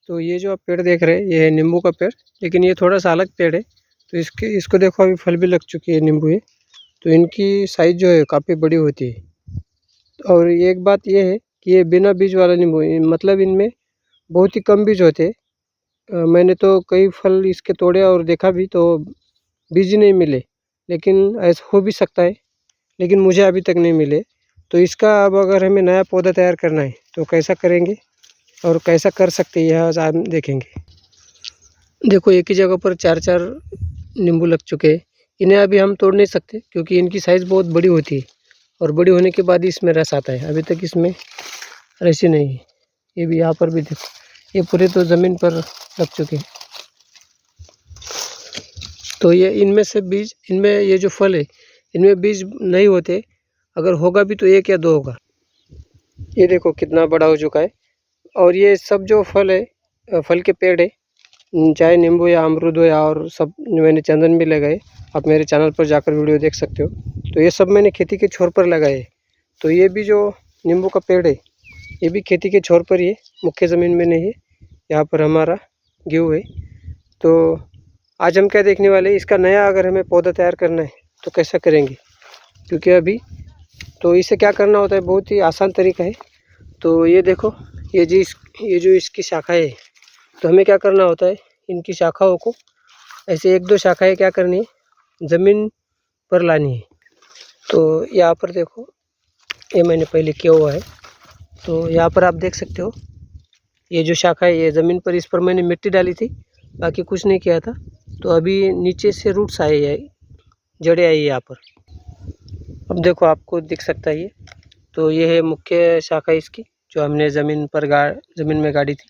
तो ये जो आप पेड़ देख रहे हैं ये है नींबू का पेड़, लेकिन ये थोड़ा सा अलग पेड़ है। तो इसको देखो अभी फल भी लग चुकी है नींबू ये। तो इनकी साइज़ जो है काफ़ी बड़ी होती है। और एक बात ये है कि ये बिना बीज वाला नींबू है, मतलब इनमें बहुत ही कम बीज होते हैं। मैंने तो कई फल इसके तोड़े और देखा भी तो बीज ही नहीं मिले, लेकिन ऐसा हो भी सकता है, लेकिन मुझे अभी तक नहीं मिले। तो इसका अब अगर हमें नया पौधा तैयार करना है तो कैसा करेंगे और कैसा कर सकते हैं यह आज हम देखेंगे। देखो एक ही जगह पर 4-4 नींबू लग चुके हैं। इन्हें अभी हम तोड़ नहीं सकते क्योंकि इनकी साइज़ बहुत बड़ी होती है और बड़ी होने के बाद ही इसमें रस आता है। अभी तक इसमें रस ही नहीं है। ये भी यहाँ पर भी देखो, ये पूरे तो ज़मीन पर लग चुके हैं। तो ये इनमें से बीज, इनमें ये जो फल है इनमें बीज नहीं होते, अगर होगा भी तो 1 या 2 होगा। ये देखो कितना बड़ा हो चुका है। और ये सब जो फल है फल के पेड़ है, चाहे नींबू या अमरूद हो या और सब, मैंने चंदन भी लगाए। आप मेरे चैनल पर जाकर वीडियो देख सकते हो। तो ये सब मैंने खेती के छोर पर लगाए। तो ये भी जो नींबू का पेड़ है ये भी खेती के छोर पर ही है, मुख्य ज़मीन में नहीं है। यहाँ पर हमारा गेहूँ है। तो आज हम क्या देखने वाले हैं, इसका नया अगर हमें पौधा तैयार करना है तो कैसा करेंगे। क्योंकि अभी तो इसे क्या करना होता है, बहुत ही आसान तरीका है। तो ये देखो, ये जो इसकी शाखा है, तो हमें क्या करना होता है, इनकी शाखाओं को ऐसे 1-2 शाखाएँ क्या करनी है, ज़मीन पर लानी है। तो यहाँ पर देखो, ये मैंने पहले किया हुआ है। तो यहाँ पर आप देख सकते हो, ये जो शाखा है ये ज़मीन पर, इस पर मैंने मिट्टी डाली थी, बाकी कुछ नहीं किया था। तो अभी नीचे से रूट्स आए हैं, जड़ें आई यहाँ पर। अब देखो आपको दिख सकता है ये। तो ये है मुख्य शाखा इसकी, जो हमने ज़मीन में गाड़ी थी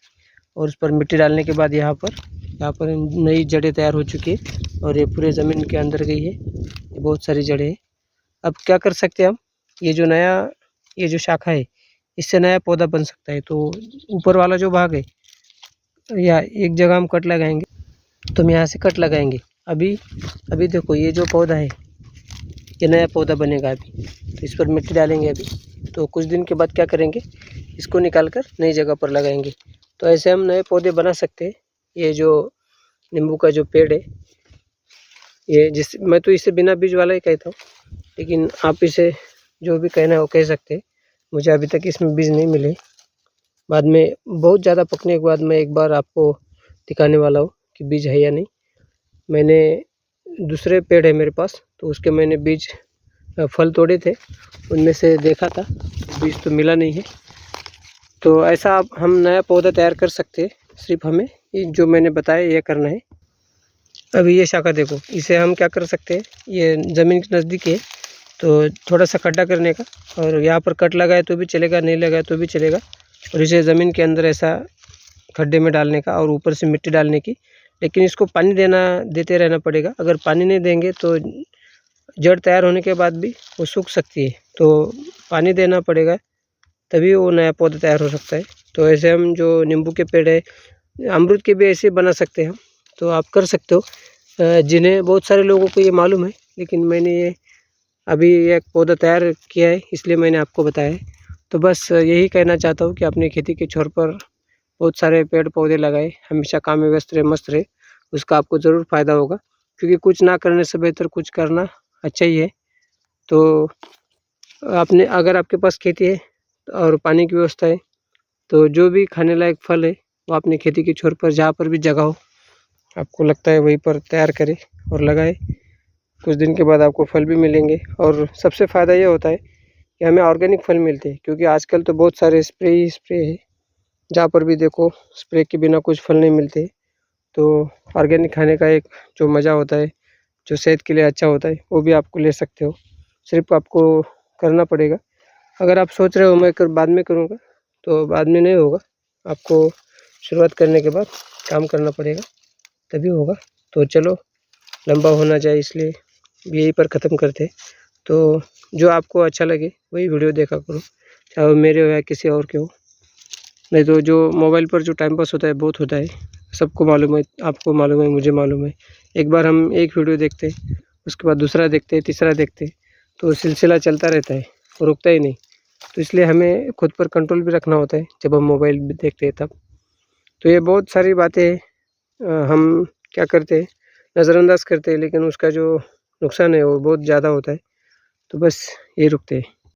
और उस पर मिट्टी डालने के बाद यहाँ पर नई जड़ें तैयार हो चुकी है और ये पूरे ज़मीन के अंदर गई है। ये बहुत सारी जड़ें हैं। अब क्या कर सकते हैं हम, ये जो शाखा है इससे नया पौधा बन सकता है। तो ऊपर वाला जो भाग है, या एक जगह हम कट लगाएंगे, तो हम यहाँ से कट लगाएंगे। अभी देखो ये जो पौधा है ये नया पौधा बनेगा अभी। तो इस पर मिट्टी डालेंगे अभी, तो कुछ दिन के बाद क्या करेंगे, इसको निकाल कर नई जगह पर लगाएंगे। तो ऐसे हम नए पौधे बना सकते हैं। ये जो नींबू का जो पेड़ है, मैं तो इसे बिना बीज वाला ही कहता हूँ, लेकिन आप इसे जो भी कहना है वो कह सकते हैं। मुझे अभी तक इसमें बीज नहीं मिले। बाद में बहुत ज़्यादा पकने के बाद मैं एक बार आपको दिखाने वाला हूँ कि बीज है या नहीं। मैंने दूसरे पेड़ है मेरे पास, तो उसके मैंने बीज फल तोड़े थे, उनमें से देखा था, बीज तो मिला नहीं है। तो ऐसा हम नया पौधा तैयार कर सकते हैं, सिर्फ हमें ये जो मैंने बताया ये करना है। अभी ये शाखा देखो, इसे हम क्या कर सकते हैं, ये ज़मीन के नज़दीक है, तो थोड़ा सा खड्डा करने का और यहाँ पर कट लगाए तो भी चलेगा, नहीं लगाए तो भी चलेगा। और इसे ज़मीन के अंदर ऐसा खड्डे में डालने का और ऊपर से मिट्टी डालने की, लेकिन इसको पानी देते रहना पड़ेगा। अगर पानी नहीं देंगे तो जड़ तैयार होने के बाद भी वो सूख सकती है। तो पानी देना पड़ेगा, तभी वो नया पौधा तैयार हो सकता है। तो ऐसे हम जो नींबू के पेड़ है, अमरूद के भी ऐसे बना सकते हैं हम, तो आप कर सकते हो। जिन्हें बहुत सारे लोगों को ये मालूम है, लेकिन मैंने ये अभी एक पौधा तैयार किया है, इसलिए मैंने आपको बताया है। तो बस यही कहना चाहता हूँ कि अपनी खेती के छोर पर बहुत सारे पेड़ पौधे लगाए, हमेशा काम में व्यस्त रहे, मस्त रहे, उसका आपको ज़रूर फ़ायदा होगा। क्योंकि कुछ ना करने से बेहतर कुछ करना अच्छा ही है। तो अगर आपके पास खेती है और पानी की व्यवस्था है, तो जो भी खाने लायक फल है वो अपनी खेती के छोर पर, जहाँ पर भी जगह हो, आपको लगता है वहीं पर तैयार करें और लगाएं। कुछ दिन के बाद आपको फल भी मिलेंगे। और सबसे फ़ायदा ये होता है कि हमें ऑर्गेनिक फल मिलते हैं, क्योंकि आजकल तो बहुत सारे स्प्रे ही स्प्रे है, जहाँ पर भी देखो स्प्रे के बिना कुछ फल नहीं मिलते। तो ऑर्गेनिक खाने का एक जो मज़ा होता है, जो सेहत के लिए अच्छा होता है, वो भी आपको ले सकते हो। सिर्फ आपको करना पड़ेगा। अगर आप सोच रहे हो मैं बाद में करूँगा, तो बाद में नहीं होगा। आपको शुरुआत करने के बाद काम करना पड़ेगा, तभी होगा। तो चलो, लंबा होना चाहिए इसलिए यहीं पर ख़त्म करते। तो जो आपको अच्छा लगे वही वीडियो देखा करो, चाहे वो मेरे हो या किसी और के हो। नहीं तो जो मोबाइल पर जो टाइम पास होता है बहुत होता है, सबको मालूम है, आपको मालूम है, मुझे मालूम है। एक बार हम एक वीडियो देखते हैं, उसके बाद दूसरा देखते हैं, तीसरा देखते हैं, तो सिलसिला चलता रहता है, वो रुकता ही नहीं। तो इसलिए हमें खुद पर कंट्रोल भी रखना होता है जब हम मोबाइल देखते हैं तब। तो ये बहुत सारी बातें हम क्या करते हैं, नज़रअंदाज करते हैं, लेकिन उसका जो नुकसान है वो बहुत ज़्यादा होता है। तो बस ये रुकते हैं।